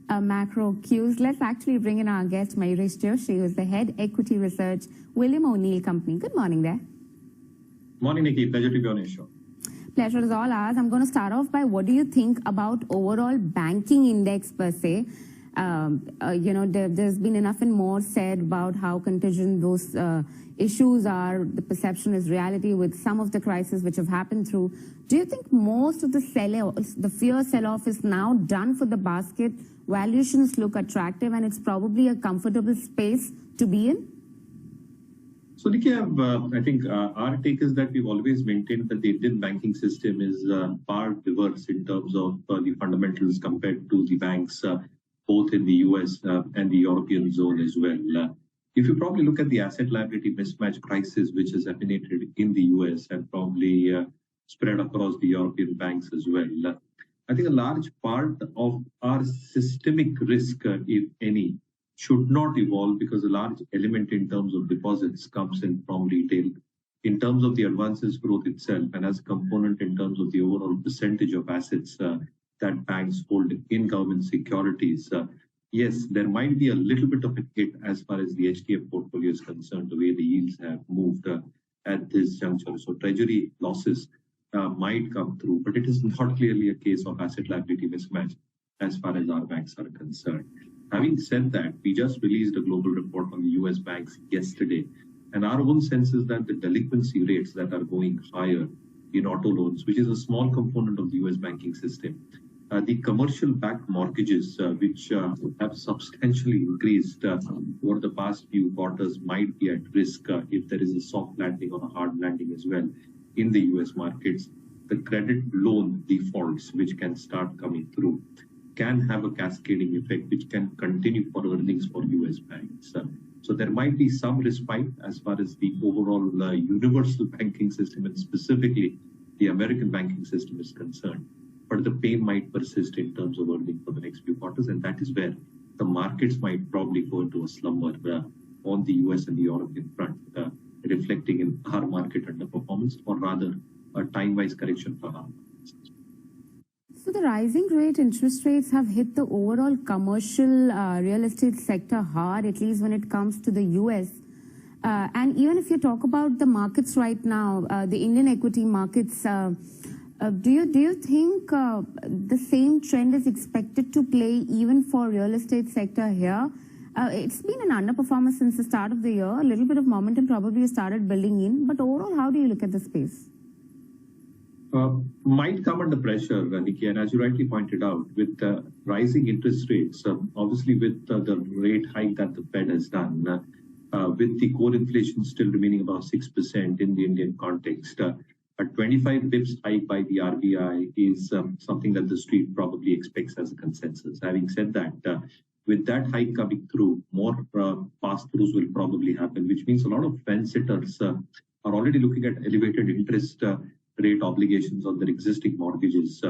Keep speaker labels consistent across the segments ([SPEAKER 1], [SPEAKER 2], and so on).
[SPEAKER 1] macro cues. Let's actually bring in our guest, Mayuresh Joshi, who is the head equity research, William O'Neill Company. Good morning there.
[SPEAKER 2] Morning, Nikki. Pleasure to be on your show.
[SPEAKER 1] Pleasure is all ours. I'm going to start off by what do you think about overall banking index per se? There's been enough and more said about how contingent those issues are. The perception is reality with some of the crises which have happened through. Do you think most of the fear sell-off is now done for the basket? Valuations look attractive and it's probably a comfortable space to be in?
[SPEAKER 2] So, Nikki, I think our take is that we've always maintained that the Indian banking system is far diverse in terms of the fundamentals compared to the banks, both in the US and the European zone as well. If you probably look at the asset liability mismatch crisis, which has emanated in the US and probably spread across the European banks as well, I think a large part of our systemic risk, if any, should not evolve because a large element in terms of deposits comes in from retail. In terms of the advances growth itself and as a component in terms of the overall percentage of assets that banks hold in government securities, yes, there might be a little bit of a hit as far as the HDF portfolio is concerned, the way the yields have moved at this juncture. So treasury losses might come through, but it is not clearly a case of asset liability mismatch as far as our banks are concerned. Having said that, we just released a global report on the US banks yesterday, and our own sense is that the delinquency rates that are going higher in auto loans, which is a small component of the US banking system, the commercial backed mortgages, which have substantially increased over the past few quarters, might be at risk if there is a soft landing or a hard landing as well in the US markets. The credit loan defaults, which can start coming through, can have a cascading effect, which can continue for earnings for US banks. So there might be some respite as far as the overall universal banking system and specifically the American banking system is concerned. But the pain might persist in terms of earnings for the next few quarters, and that is where the markets might probably go into a slumber on the US and the European front, reflecting in our market underperformance, or rather a time-wise correction for our markets.
[SPEAKER 1] So the rising interest rates have hit the overall commercial real estate sector hard, at least when it comes to the US. And even if you talk about the markets right now, the Indian equity markets, do you think the same trend is expected to play even for real estate sector here? It's been an underperformer since the start of the year. A little bit of momentum probably started building in, but overall, how do you look at the space?
[SPEAKER 2] Might come under pressure, Nikki, and as you rightly pointed out, with rising interest rates, obviously with the rate hike that the Fed has done, with the core inflation still remaining about 6% in the Indian context, a 25 bips hike by the RBI is something that the street probably expects as a consensus. Having said that, with that hike coming through, more pass-throughs will probably happen, which means a lot of fence-sitters are already looking at elevated interest rate obligations on their existing mortgages,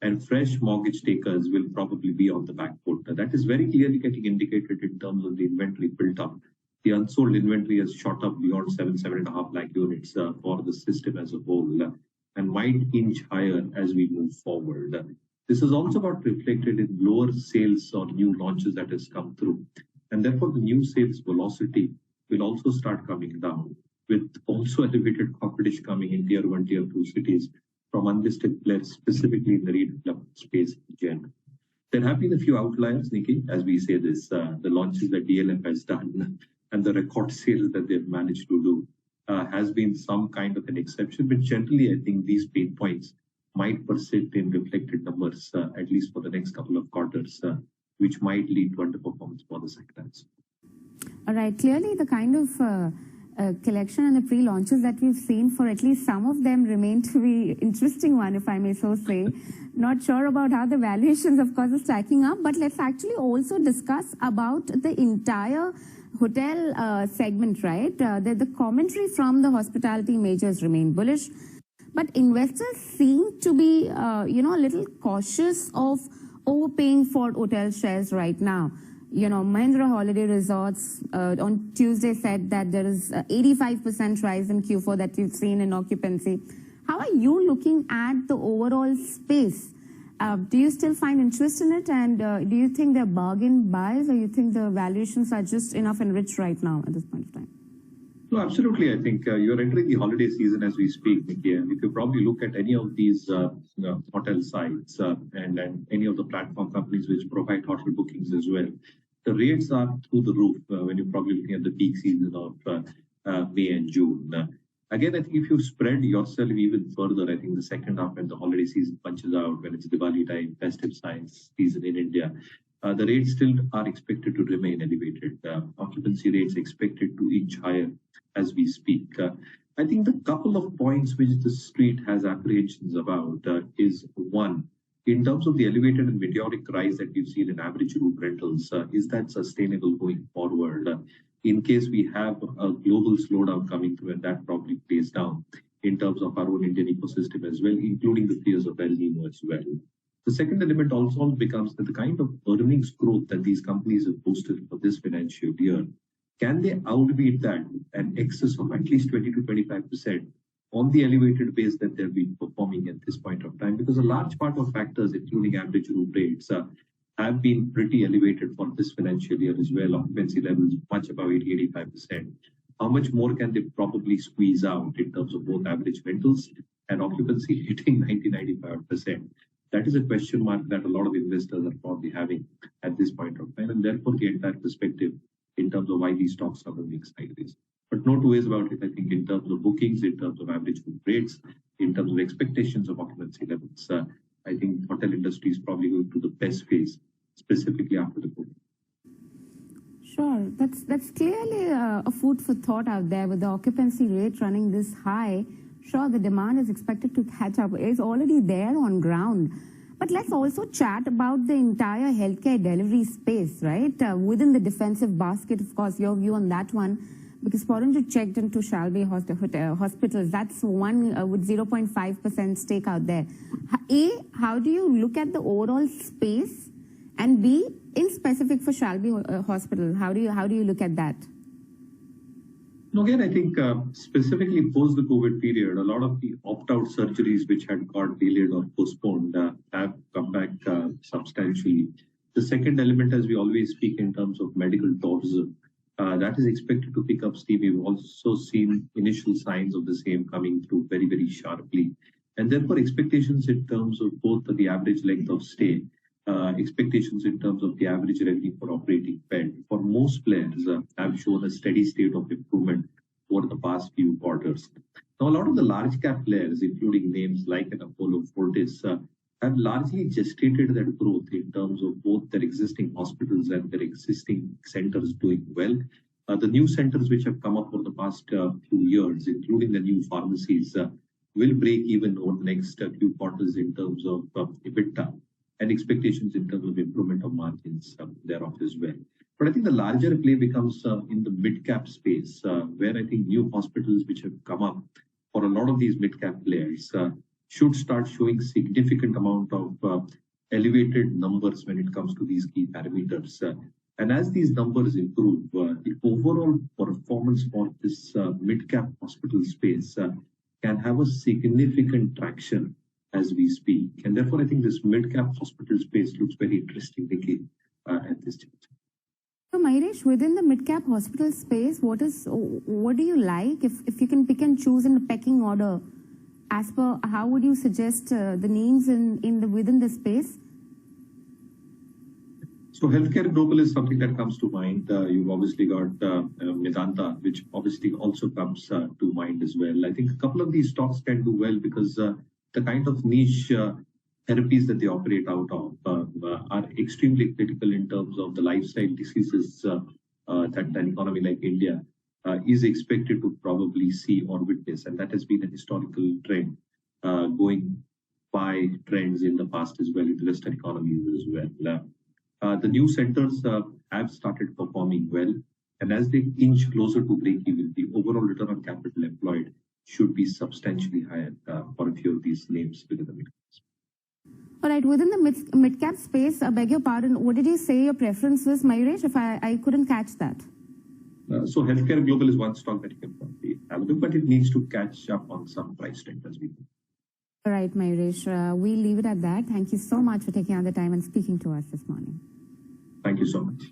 [SPEAKER 2] and fresh mortgage takers will probably be on the back foot. That is very clearly getting indicated in terms of the inventory built up. The unsold inventory has shot up beyond 7.5 lakh units for the system as a whole, and might inch higher as we move forward. This is also got reflected in lower sales or new launches that has come through, and therefore the new sales velocity will also start coming down, with also elevated competition coming in tier 1, tier 2 cities from unlisted players, specifically in the redevelopment space in general. There have been a few outliers, Nikki, as we say this, the launches that DLF has done and the record sales that they've managed to do has been some kind of an exception. But generally, I think these pain points might persist in reflected numbers, at least for the next couple of quarters, which might lead to underperformance for the sectors.
[SPEAKER 1] All right, clearly the kind of collection and the pre-launches that we've seen for at least some of them remain to be interesting one, if I may so say. Not sure about how the valuations, of course, are stacking up, but let's actually also discuss about the entire hotel segment, right? The commentary from the hospitality majors remain bullish, but investors seem to be, a little cautious of overpaying for hotel shares right now. Mahindra Holiday Resorts on Tuesday said that there is 85% rise in Q4 that we've seen in occupancy. How are you looking at the overall space? Do you still find interest in it? And do you think they're bargain buys, or you think the valuations are just enough and rich right now at this point of time?
[SPEAKER 2] No, absolutely. I think you're entering the holiday season as we speak, Nikki. And if you probably look at any of these hotel sites and any of the platform companies which provide hotel bookings as well, the rates are through the roof when you're probably looking at the peak season of May and June. Again, I think if you spread yourself even further, I think the second half when the holiday season punches out, when it's Diwali time, festive season in India, the rates still are expected to remain elevated. Occupancy rates expected to inch higher as we speak. I think the couple of points which the street has apprehensions about is one, in terms of the elevated and meteoric rise that we've seen in average room rentals, is that sustainable going forward? In case we have a global slowdown coming through, and that probably plays down in terms of our own Indian ecosystem as well, including the fears of El Nino as well. The second element also becomes that the kind of earnings growth that these companies have posted for this financial year, can they outbeat that an excess of at least 20 to 25% on the elevated base that they've been performing at this point of time? Because a large part of factors, including average room rates, have been pretty elevated for this financial year as well. Occupancy levels much above 80-85%. How much more can they probably squeeze out in terms of both average rentals and occupancy hitting 90-95%? That is a question mark that a lot of investors are probably having at this point of time, and therefore the entire perspective in terms of why these stocks are moving sideways. But no two ways about it. I think in terms of bookings, in terms of average room rates, in terms of expectations of occupancy levels, I think hotel industry is probably going to the best phase, specifically after the COVID.
[SPEAKER 1] Sure, that's clearly a food for thought out there with the occupancy rate running this high. Sure, the demand is expected to catch up. It's already there on ground. But let's also chat about the entire healthcare delivery space, right? Within the defensive basket, of course, your view on that one. Because Porringer checked into Shalby hospitals. That's one with 0.5% stake out there. A, how do you look at the overall space? And B, in specific for Shalby Hospital, how do you look at that?
[SPEAKER 2] No, again, I think specifically post the COVID period, a lot of the opt-out surgeries which had got delayed or postponed have come back substantially. The second element, as we always speak in terms of medical tourism, that is expected to pick up steam. We've also seen initial signs of the same coming through very, very sharply. And therefore, expectations in terms of both the average length of stay, expectations in terms of the average revenue per operating bed for most players have shown a steady state of improvement over the past few quarters. Now, a lot of the large cap players, including names like an Apollo Fortis, have largely gestated that growth in terms of both their existing hospitals and their existing centers doing well. The new centers which have come up over the past few years, including the new pharmacies, will break even over the next few quarters in terms of EBITDA and expectations in terms of improvement of margins thereof as well. But I think the larger play becomes in the mid-cap space, where I think new hospitals which have come up for a lot of these mid-cap players should start showing significant amount of elevated numbers when it comes to these key parameters. And as these numbers improve, the overall performance for this mid-cap hospital space can have a significant traction as we speak. And therefore, I think this mid-cap hospital space looks very interesting, Nikki, at this juncture.
[SPEAKER 1] So, Mayuresh, within the mid-cap hospital space, what do you like? If you can pick and choose in the pecking order, as per how would you suggest the names within the space?
[SPEAKER 2] So healthcare global is something that comes to mind. You've obviously got Medanta, which obviously also comes to mind as well. I think a couple of these stocks can do well because the kind of niche therapies that they operate out of are extremely critical in terms of the lifestyle diseases that an economy like India is expected to probably see or witness. And that has been a historical trend going by trends in the past as well, in the Western economies as well. The new centers have started performing well. And as they inch closer to break-even, the overall return on capital employed should be substantially higher for a few of these names within the mid-cap.
[SPEAKER 1] All right, within the mid-cap space, I beg your pardon, what did you say your preference was, Mayuresh, if I couldn't catch that?
[SPEAKER 2] So healthcare global is one stock that you can probably have a look, but it needs to catch up on some price trend as we go.
[SPEAKER 1] All right, Mayuresh, we'll leave it at that. Thank you so much for taking out the time and speaking to us this morning.
[SPEAKER 2] Thank you so much.